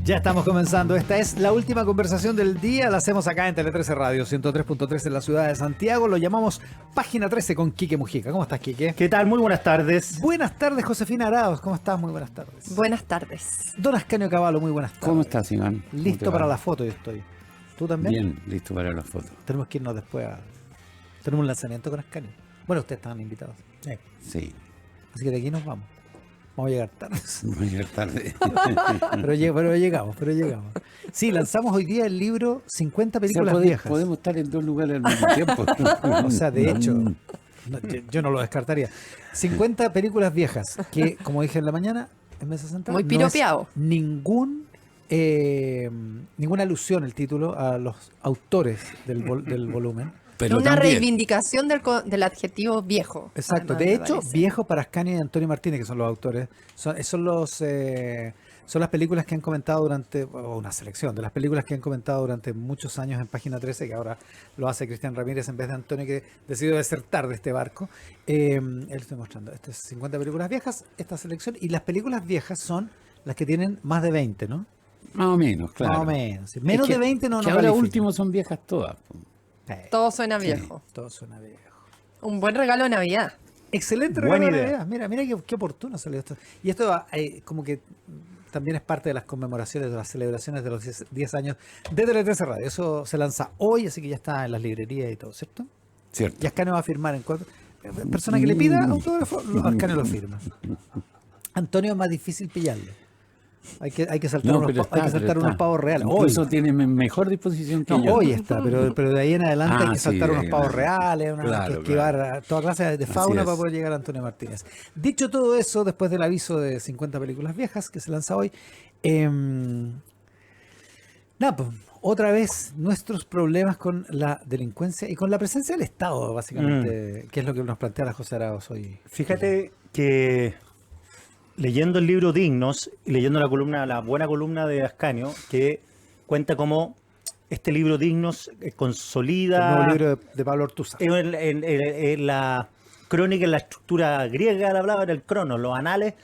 Ya estamos comenzando. Esta es la última conversación del día. La hacemos acá en Tele 13 Radio, 103.3 en la ciudad de Santiago. Lo llamamos Página 13 con Quique Mujica. ¿Cómo estás, Quique? ¿Qué tal? Muy buenas tardes. Buenas tardes, Josefina Arauz. ¿Cómo estás? Muy buenas tardes. Buenas tardes. Don Ascanio Cavallo, muy buenas tardes. ¿Cómo estás, Iván? Listo para la foto, yo estoy. ¿Tú también? Bien, listo para la foto. Tenemos que irnos después a... Tenemos un lanzamiento con Ascanio. Bueno, ustedes están invitados. Sí. Así que de aquí nos vamos. Vamos a llegar tarde. Voy a llegar tarde. pero llegamos. Sí, lanzamos hoy día el libro 50 películas viejas. Podemos estar en dos lugares al mismo tiempo. O sea, de hecho, yo no lo descartaría. 50 películas viejas que, como dije en la mañana, en Mesa Central, muy piropeado. No es ninguna alusión el título a los autores del volumen. Pero una también, reivindicación del adjetivo viejo. Exacto. Además, De hecho, viejo para Ascanio y Antonio Martínez, que son los autores, son las películas que han comentado o una selección de las películas que han comentado durante muchos años en Página 13, que ahora lo hace Cristian Ramírez en vez de Antonio, que decidió desertar de este barco. Él estoy mostrando. Estas 50 películas viejas, esta selección, y las películas viejas son las que tienen más de 20, ¿no? más o menos, claro. Más o menos. Sí. Menos de 20 no que nos ahora califican. último son viejas todas. todo suena viejo. Todo suena viejo. Un buen regalo de Navidad. Excelente Buena regalo de idea. Navidad. Mira qué oportuno salió esto. Y esto como que también es parte de las conmemoraciones, de las celebraciones de los 10 años de Tele 13 Radio. Eso se lanza hoy, así que ya está en las librerías y todo, ¿cierto? Cierto. Y Ascanio va a firmar en 4. Persona que le pida autógrafo, Ascanio lo firma. Antonio es más difícil pillarlo. Hay que saltar unos pavos reales. Incluso tiene mejor disposición que yo. Hoy está, pero de ahí en adelante hay que saltar unos pavos reales, hay que esquivar a toda clase de fauna para poder llegar a Antonio Martínez. Dicho todo eso, después del aviso de 50 películas viejas que se lanza hoy, pues, otra vez nuestros problemas con la delincuencia y con la presencia del Estado, básicamente, que es lo que nos plantea la José Arauz hoy. Fíjate que leyendo el libro Dignos y leyendo la buena columna de Ascanio, que cuenta cómo este libro Dignos consolida... El nuevo libro de Pablo Ortúzar. En la crónica, en la estructura griega, hablaba, en el crono, los anales,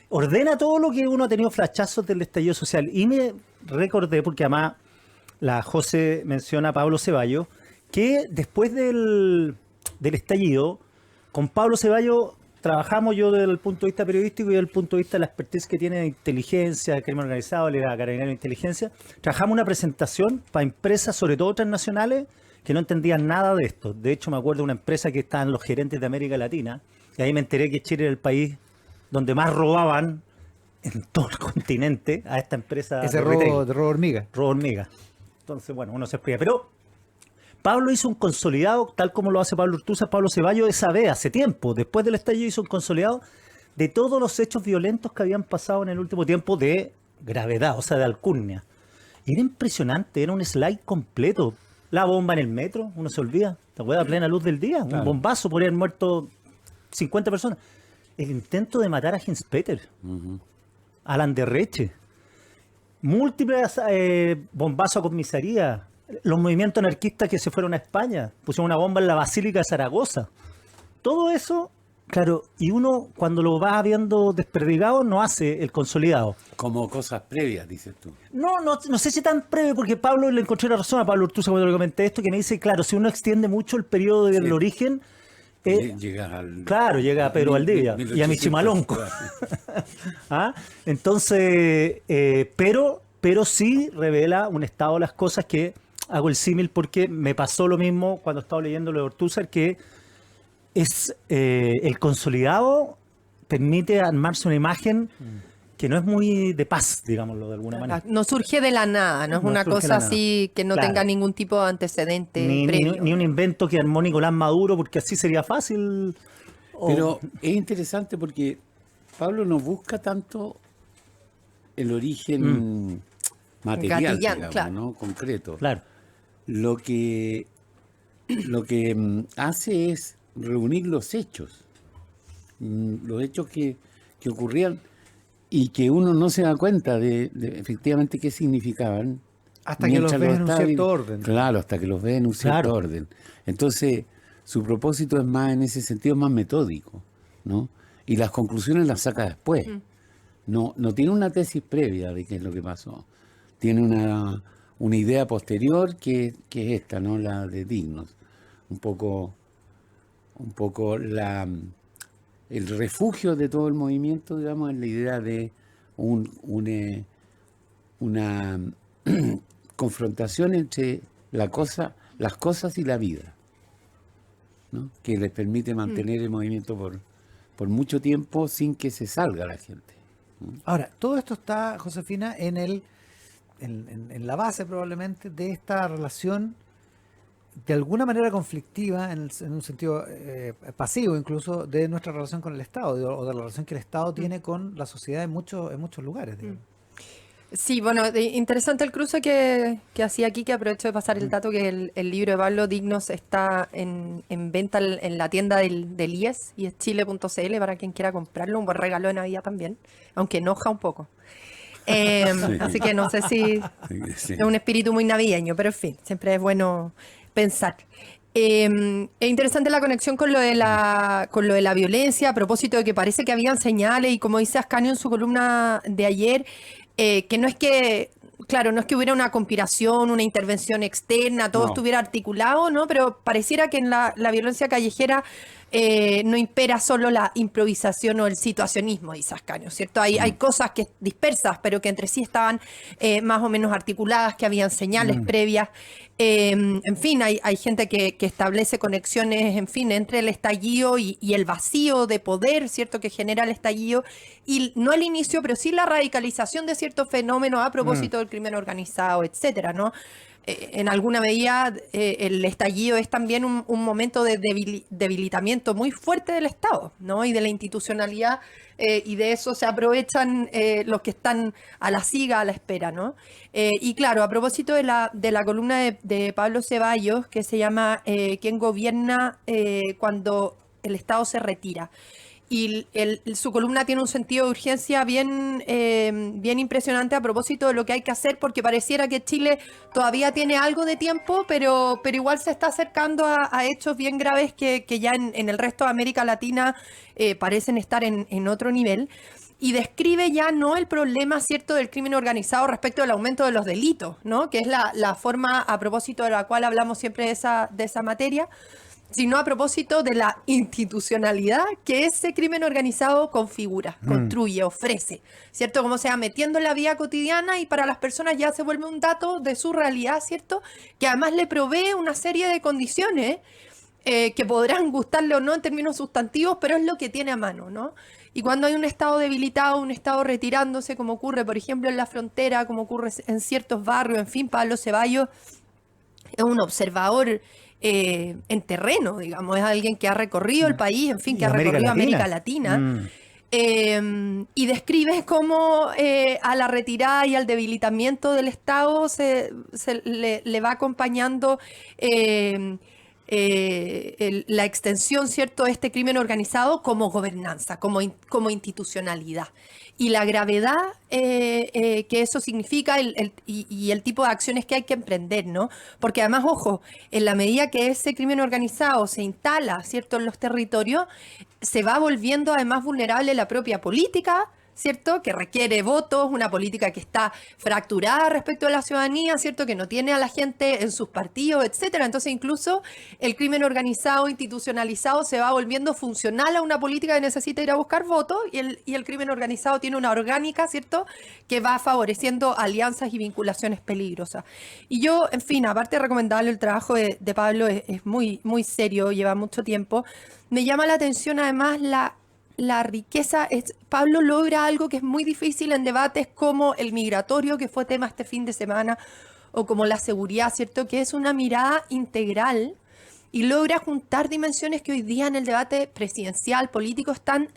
ordena todo lo que uno ha tenido flachazos del estallido social. Y me recordé, porque además la José menciona a Pablo Ceballos, que después del estallido, con Pablo Ceballos trabajamos yo desde el punto de vista periodístico y desde el punto de vista de la expertise que tiene de inteligencia, crimen organizado, él era carabinero de inteligencia. Trabajamos una presentación para empresas, sobre todo transnacionales, que no entendían nada de esto. De hecho, me acuerdo de una empresa que estaban los gerentes de América Latina, y ahí me enteré que Chile era el país donde más robaban en todo el continente a esta empresa. Ese robo hormiga. Robo hormiga. Entonces, bueno, uno se explica. Pero Pablo hizo un consolidado, tal como lo hace Pablo Ortúzar, Pablo Ceballos, esa vez, hace tiempo, después del estallido, hizo un consolidado de todos los hechos violentos que habían pasado en el último tiempo de gravedad, o sea, de alcurnia. Y era impresionante, era un slide completo. La bomba en el metro, uno se olvida, ¿te acuerdas? A plena luz del día, claro. Un bombazo, podrían haber muerto 50 personas. El intento de matar a Heinz-Peter, Alan Derreche, múltiples bombazos a comisaría. Los movimientos anarquistas que se fueron a España, pusieron una bomba en la Basílica de Zaragoza. Todo eso, claro, y uno cuando lo va viendo desperdigado no hace el consolidado. Como cosas previas, dices tú. No sé si tan previo, porque Pablo le encontré la razón a Pablo Ortúzar cuando le comenté esto, que me dice, claro, si uno extiende mucho el periodo del origen, llegas al... Claro, llega a Pedro Valdivia y a Michimalonco. ¿Ah? Entonces, pero sí revela un estado de las cosas que... Hago el símil porque me pasó lo mismo cuando estaba leyendo lo de Ortúzar, que es el consolidado permite armarse una imagen que no es muy de paz, digámoslo de alguna manera. No surge de la nada, no es una cosa así que no tenga ningún tipo de antecedente previo. Ni un invento que armó Nicolás Maduro, porque así sería fácil. Pero es interesante porque Pablo no busca tanto el origen material, digamos, claro, ¿no? Concreto. Claro. Lo que hace es reunir los hechos que ocurrían y que uno no se da cuenta de efectivamente qué significaban. Hasta que los ves en un cierto orden. Claro, hasta que los ves en un cierto orden. Entonces, su propósito es más, en ese sentido, más metódico, ¿no? Y las conclusiones las saca después. No tiene una tesis previa de qué es lo que pasó. tiene una idea posterior que es esta, ¿no? La de Dignos. Un poco el refugio de todo el movimiento, digamos, es la idea de una confrontación entre las cosas y la vida, ¿no? Que les permite mantener el movimiento por mucho tiempo sin que se salga la gente. Ahora, todo esto está, Josefina, en la base probablemente de esta relación de alguna manera conflictiva, en un sentido pasivo incluso, de nuestra relación con el Estado, o de la relación que el Estado tiene con la sociedad en muchos lugares, digamos. Sí, bueno, interesante el cruce que hacía aquí, que aprovecho de pasar el dato que el libro de Pablo Dignos está en venta en la tienda del IES, y es chile.cl para quien quiera comprarlo, un buen regalo de Navidad también, aunque enoja un poco. Así que no sé si es un espíritu muy navideño, pero en fin, siempre es bueno pensar. Es interesante la conexión con lo de la violencia, a propósito de que parece que habían señales, y como dice Ascanio en su columna de ayer, que no es que, claro, no es que hubiera una conspiración, una intervención externa, todo estuviera articulado, ¿no? Pero pareciera que en la violencia callejera no impera solo la improvisación o el situacionismo, dice Ascanio, ¿cierto? Hay cosas que dispersas, pero que entre sí estaban más o menos articuladas, que habían señales previas. En fin, hay gente que establece conexiones, en fin, entre el estallido y el vacío de poder, ¿cierto?, que genera el estallido, y no el inicio, pero sí la radicalización de ciertos fenómenos a propósito del crimen organizado, etcétera, ¿no? En alguna medida, el estallido es también un momento de debilitamiento muy fuerte del Estado, ¿no? Y de la institucionalidad, y de eso se aprovechan los que están a la siga, a la espera, ¿no? Y claro, a propósito de la columna de Pablo Ceballos, que se llama ¿Quién gobierna cuando el Estado se retira? Y su columna tiene un sentido de urgencia bien impresionante a propósito de lo que hay que hacer, porque pareciera que Chile todavía tiene algo de tiempo, pero igual se está acercando a hechos bien graves que ya en el resto de América Latina parecen estar en otro nivel. Y describe ya no el problema, ¿cierto?, del crimen organizado respecto al aumento de los delitos, ¿no?, que es la forma a propósito de la cual hablamos siempre de esa materia, sino a propósito de la institucionalidad que ese crimen organizado configura, construye, ofrece, ¿cierto? Como se va metiendo en la vida cotidiana, y para las personas ya se vuelve un dato de su realidad, ¿cierto? Que además le provee una serie de condiciones que podrán gustarle o no en términos sustantivos, pero es lo que tiene a mano, ¿no? Y cuando hay un Estado debilitado, un Estado retirándose, como ocurre, por ejemplo, en la frontera, como ocurre en ciertos barrios, en fin, Pablo Ceballos es un observador en terreno, digamos, es alguien que ha recorrido el país, en fin, que ha recorrido América Latina. Y describe cómo a la retirada y al debilitamiento del Estado le va acompañando la extensión, ¿cierto?, de este crimen organizado como gobernanza, como institucionalidad. Y la gravedad que eso significa y el tipo de acciones que hay que emprender, ¿no? Porque además, ojo, en la medida que ese crimen organizado se instala, ¿cierto?, en los territorios, se va volviendo además vulnerable la propia política, ¿cierto?, que requiere votos, una política que está fracturada respecto a la ciudadanía, ¿cierto?, que no tiene a la gente en sus partidos, etcétera. Entonces, incluso el crimen organizado, institucionalizado, se va volviendo funcional a una política que necesita ir a buscar votos, y el crimen organizado tiene una orgánica, ¿cierto?, que va favoreciendo alianzas y vinculaciones peligrosas. Y yo, en fin, aparte de recomendarle el trabajo de Pablo, es muy, muy serio, lleva mucho tiempo. Me llama la atención además la riqueza. Pablo logra algo que es muy difícil en debates como el migratorio, que fue tema este fin de semana, o como la seguridad, ¿cierto?, que es una mirada integral, y logra juntar dimensiones que hoy día en el debate presidencial, político, están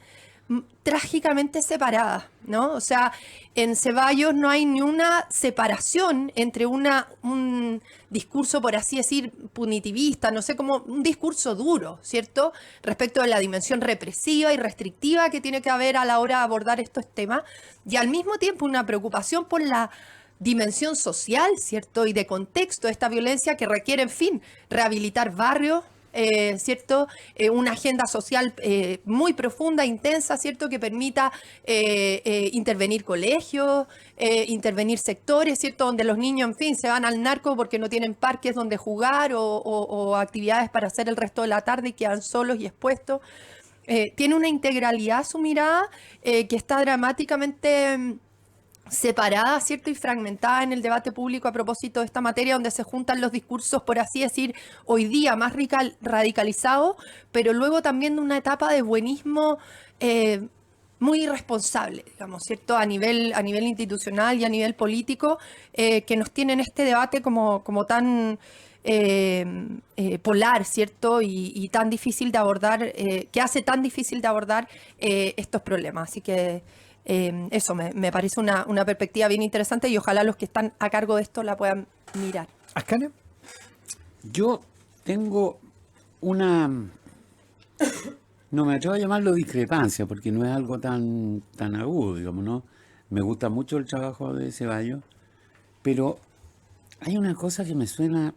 trágicamente separadas, ¿no? O sea, en Ceballos no hay ni una separación entre un discurso, por así decir, punitivista, no sé, como un discurso duro, ¿cierto?, respecto de la dimensión represiva y restrictiva que tiene que haber a la hora de abordar estos temas, y al mismo tiempo una preocupación por la dimensión social, ¿cierto?, y de contexto de esta violencia que requiere, en fin, rehabilitar barrios, ¿cierto? Una agenda social muy profunda, intensa, ¿cierto? Que permita intervenir colegios, intervenir sectores, ¿cierto? Donde los niños, en fin, se van al narco porque no tienen parques donde jugar o actividades para hacer el resto de la tarde y quedan solos y expuestos. Tiene una integralidad su mirada que está dramáticamente separada, ¿cierto? Y fragmentada en el debate público a propósito de esta materia, donde se juntan los discursos, por así decir, hoy día más radicalizados, pero luego también de una etapa de buenismo muy irresponsable, digamos, ¿cierto? A nivel institucional y a nivel político, que nos tiene en este debate como tan polar, ¿cierto? Y tan difícil de abordar, que hace tan difícil de abordar estos problemas. Así que eso me parece una perspectiva bien interesante y ojalá los que están a cargo de esto la puedan mirar. ¿Ascanio? Yo tengo una, no me atrevo a llamarlo discrepancia, porque no es algo tan agudo, digamos, ¿no? Me gusta mucho el trabajo de Ceballos, pero hay una cosa que me suena,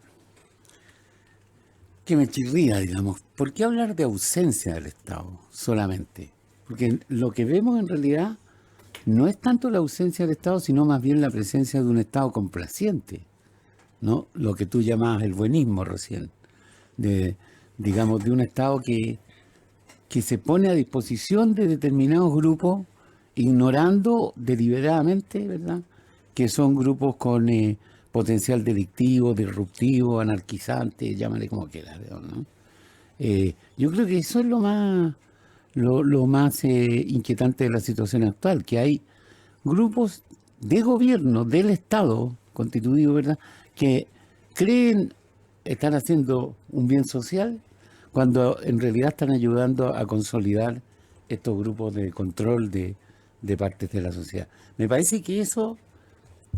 que me chirría, digamos. ¿Por qué hablar de ausencia del Estado solamente? Porque lo que vemos en realidad no es tanto la ausencia del Estado, sino más bien la presencia de un Estado complaciente, ¿no? Lo que tú llamabas el buenismo recién, digamos, de un Estado que se pone a disposición de determinados grupos, ignorando deliberadamente, ¿verdad?, que son grupos con potencial delictivo, disruptivo, anarquizante, llámale como quieras, ¿no? Yo creo que eso es lo más inquietante de la situación actual, que hay grupos de gobierno, del Estado constituido, ¿verdad?, que creen están haciendo un bien social cuando en realidad están ayudando a consolidar estos grupos de control de partes de la sociedad. Me parece que eso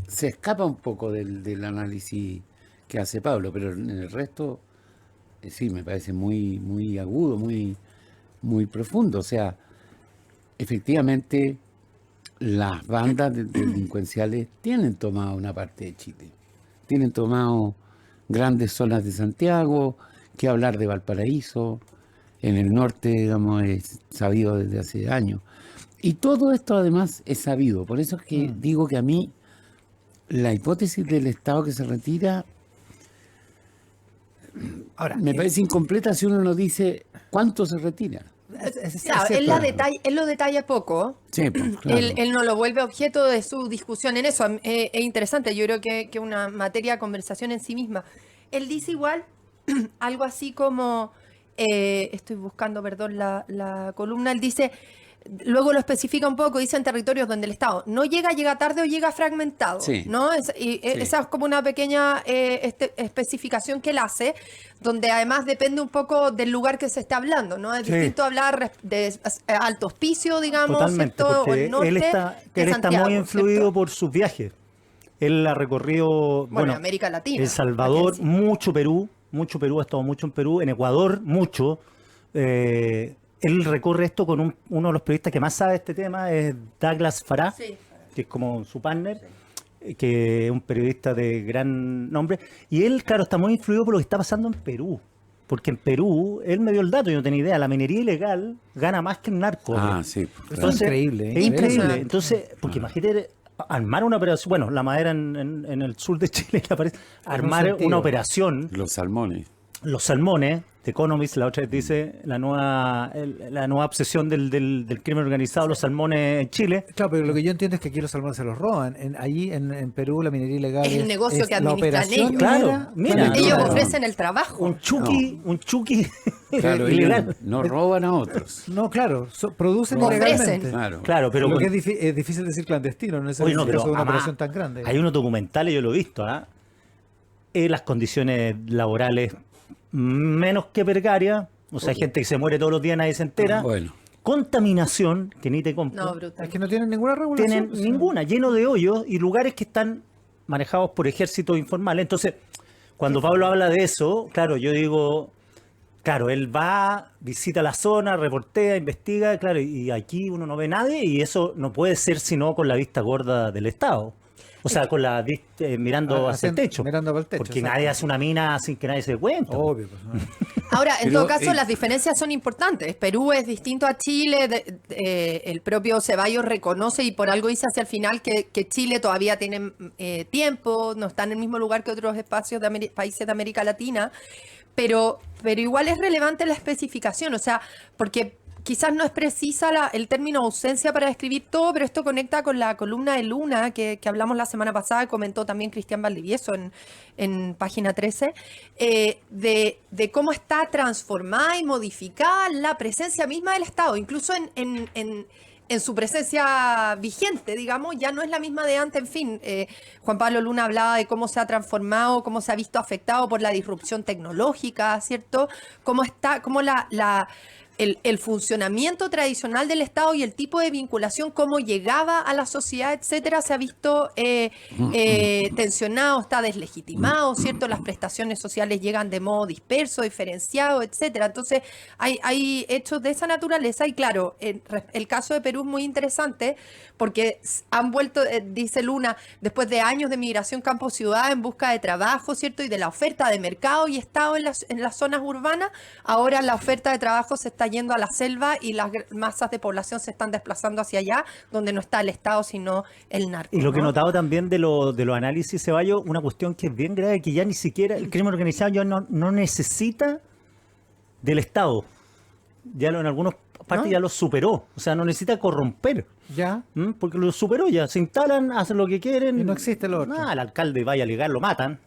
se escapa un poco del análisis que hace Pablo, pero en el resto sí, me parece muy, muy agudo, muy, muy profundo. O sea, efectivamente las bandas delincuenciales tienen tomado una parte de Chile, tienen tomado grandes zonas de Santiago, que hablar de Valparaíso, en el norte, digamos, es sabido desde hace años. Y todo esto además es sabido, por eso es que digo que a mí la hipótesis del Estado que se retira Ahora, me parece incompleta si uno no dice cuánto se retira. Claro, él lo detalla poco. Sí, pues, claro. Él no lo vuelve objeto de su discusión en eso. Es interesante, yo creo que una materia de conversación en sí misma. Él dice igual algo así como, estoy buscando, perdón, la columna, él dice, luego lo especifica un poco, dice en territorios donde el Estado no llega tarde o llega fragmentado, Sí. ¿no? Esa es como una pequeña especificación que él hace, donde además depende un poco del lugar que se está hablando, ¿no? Es distinto hablar de Alto Hospicio, digamos, Totalmente, ¿cierto? O porque el norte él está Santiago, muy influido ¿cierto? por sus viajes. Él ha recorrido, Bueno, América Latina. El Salvador, ¿a qué decir? mucho Perú, ha estado mucho en Perú, en Ecuador, mucho. Él recorre esto con uno de los periodistas que más sabe de este tema, es Douglas Farah, Sí. que es como su partner, que es un periodista de gran nombre. Y él, claro, está muy influido por lo que está pasando en Perú. Porque en Perú, él me dio el dato, yo no tenía idea, la minería ilegal gana más que el narco. Ah, sí. Pues, claro. Entonces, increíble, es increíble. Impresionante. Entonces, porque imagínate armar una operación, bueno, la madera en el sur de Chile que aparece, armar sentido. una operación, Los salmones. los salmones, The Economist, la otra vez dice, la nueva obsesión del crimen organizado, los salmones en Chile. Claro, pero lo que yo entiendo es que aquí los salmones se los roban. Allí en Perú la minería ilegal Es el negocio que la administran operación ellos. Claro, minera mira. con el Ellos dólar. ofrecen el trabajo. Un chuki Claro, ilegal. ellos no roban a otros. No, claro, producen Ofrecen. ilegalmente. Claro. Claro, pero Lo con- que es difícil decir clandestino, no es el Oye, no, caso pero de una además, operación tan grande. hay unos documentales, yo lo he visto, las condiciones laborales menos que precarias, o sea, hay gente que se muere todos los días, nadie se entera. Bueno. Contaminación, que ni te compro. No, brutal. Es que no tienen ninguna regulación. Tienen o sea. ninguna, lleno de hoyos y lugares que están manejados por ejércitos informales. Entonces, cuando Pablo habla de eso, claro, yo digo, claro, él va, visita la zona, reportea, investiga, claro, y aquí uno no ve nadie y eso no puede ser sino con la vista gorda del Estado. O sea, con la mirando hacia el techo. Mirando para el techo. Porque exacto. nadie hace una mina sin que nadie se dé cuenta. Obvio, pues, ¿no? Ahora, en Pero, todo caso, las diferencias son importantes. Perú es distinto a Chile. El propio Ceballos reconoce y por algo dice hacia el final que Chile todavía tiene tiempo, no está en el mismo lugar que otros espacios de países de América Latina, pero igual es relevante la especificación, o sea, porque quizás no es precisa el término ausencia para describir todo, pero esto conecta con la columna de Luna que hablamos la semana pasada, comentó también Cristian Valdivieso en página 13, de cómo está transformada y modificada la presencia misma del Estado, incluso en su presencia vigente, digamos, ya no es la misma de antes, en fin. Juan Pablo Luna hablaba de cómo se ha transformado, cómo se ha visto afectado por la disrupción tecnológica, ¿cierto? Cómo el funcionamiento tradicional del Estado y el tipo de vinculación, cómo llegaba a la sociedad, etcétera, se ha visto tensionado, está deslegitimado, ¿cierto? Las prestaciones sociales llegan de modo disperso, diferenciado, etcétera. Entonces, hay hechos de esa naturaleza y claro, el caso de Perú es muy interesante porque han vuelto, dice Luna, después de años de migración campo-ciudad en busca de trabajo, ¿cierto? Y de la oferta de mercado y Estado en las zonas urbanas, ahora la oferta de trabajo se está yendo a la selva y las masas de población se están desplazando hacia allá, donde no está el Estado, sino el narco. Y lo que he ¿no? notado también de los análisis, Ceballos, una cuestión que es bien grave, que ya ni siquiera el crimen organizado ya no necesita del Estado. Ya en algunas partes ¿No? ya lo superó. O sea, no necesita corromper. Ya. Porque lo superó ya. Se instalan, hacen lo que quieren. Y no existe lo otro. El alcalde vaya a ligar, lo matan.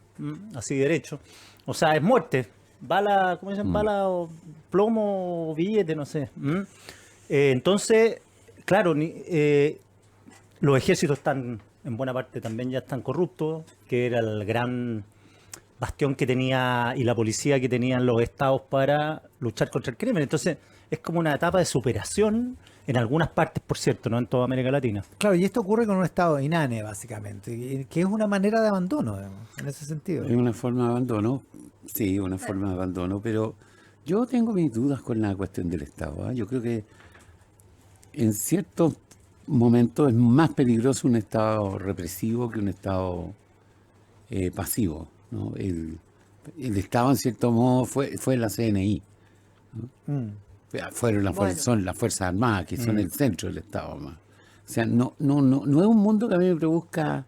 Así derecho. O sea, es muerte. Bala, ¿cómo dicen? Bala o plomo o billete, no sé. Entonces, claro, los ejércitos están, en buena parte también ya están corruptos, que era el gran bastión que tenía y la policía que tenían los estados para luchar contra el crimen. Entonces, es como una etapa de superación en algunas partes, por cierto, no en toda América Latina. Claro, y esto ocurre con un estado inane, básicamente, que es una manera de abandono, digamos, en ese sentido. Es una forma de abandono, sí, una forma de abandono, pero yo tengo mis dudas con la cuestión del Estado. ¿Ah? Yo creo que en ciertos momentos es más peligroso un Estado represivo que un Estado pasivo, ¿no? El Estado, en cierto modo, fue la CNI. Mm. Fueron Bueno. son las Fuerzas Armadas, que son el centro del Estado más. O sea, no es un mundo que a mí me produzca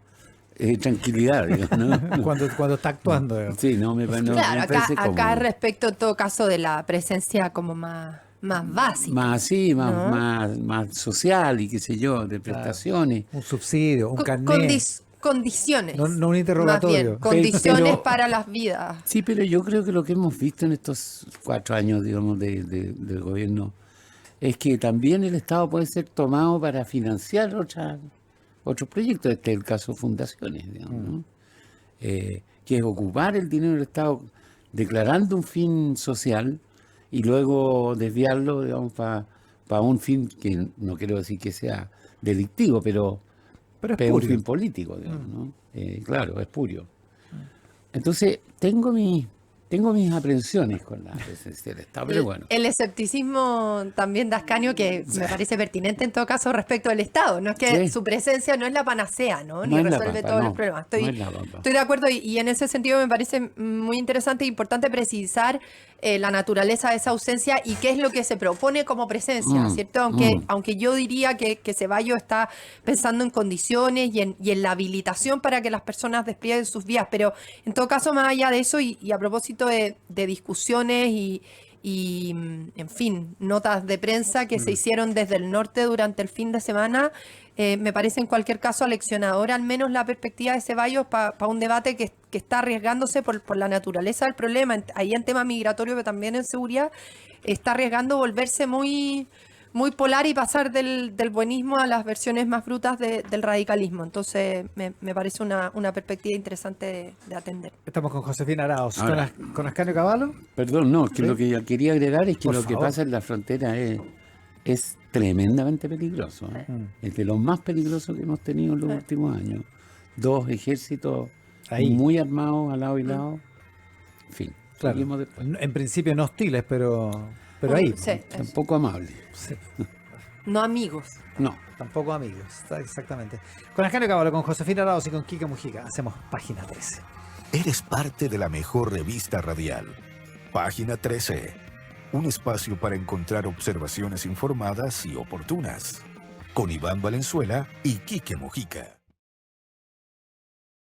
tranquilidad, digamos, ¿no? Cuando está actuando, digamos. Sí, no me Claro, me parece acá cómodo. respecto en todo caso de la presencia como más básica. Más así, ¿no? más social y qué sé yo, de prestaciones. Un subsidio, un Co- carnet. Condiciones. No un Más interrogatorio. bien, condiciones Pero- para las vidas. Sí, pero yo creo que lo que hemos visto en estos 4 años, digamos, del gobierno, es que también el Estado puede ser tomado para financiar otros proyectos. Este es el caso de fundaciones, digamos, ¿no? Que es ocupar el dinero del Estado declarando un fin social y luego desviarlo, digamos, para un fin que no quiero decir que sea delictivo, pero Pero es un purio. fin político, digamos, ¿no? Claro, es purio. Entonces, tengo mis aprensiones con la presencia del Estado, pero bueno. El escepticismo también de Ascanio, que me parece pertinente en todo caso respecto del Estado. No es que Sí. su presencia no es la panacea, ¿no? No Ni es la resuelve papa, todos no. los problemas. No es la papa. Estoy de acuerdo y en ese sentido me parece muy interesante e importante precisar la naturaleza de esa ausencia y qué es lo que se propone como presencia, ¿cierto? Aunque yo diría que Ceballos está pensando en condiciones y en la habilitación para que las personas desplieguen sus vías, pero en todo caso, más allá de eso y a propósito de discusiones y, en fin, notas de prensa que se hicieron desde el norte durante el fin de semana, me parece en cualquier caso aleccionadora al menos la perspectiva de Ceballos para un debate que está arriesgándose por la naturaleza del problema, ahí en tema migratorio, pero también en seguridad, está arriesgando volverse muy, muy polar y pasar del buenismo a las versiones más brutas del radicalismo. Entonces me parece una perspectiva interesante de atender. Estamos con Josefina Arauz. Ahora. ¿Con Ascanio Cavallo? Perdón, no, que ¿Sí? lo que yo quería agregar es que Por lo que favor. pasa en la frontera es tremendamente peligroso. ¿Eh? Es de lo más peligroso que hemos tenido en los últimos años. 2 ejércitos Ahí. muy armados al lado y lado. En fin, Claro. seguimos después. En principio no hostiles, pero ahí. Sí, Tampoco amables. Sí. No amigos. No. Tampoco amigos, exactamente. Con Ascanio Caballo, con Josefina Arauz y con Kika Mujica hacemos Página 13. Eres parte de la mejor revista radial. Página 13. Un espacio para encontrar observaciones informadas y oportunas. Con Iván Valenzuela y Quique Mujica.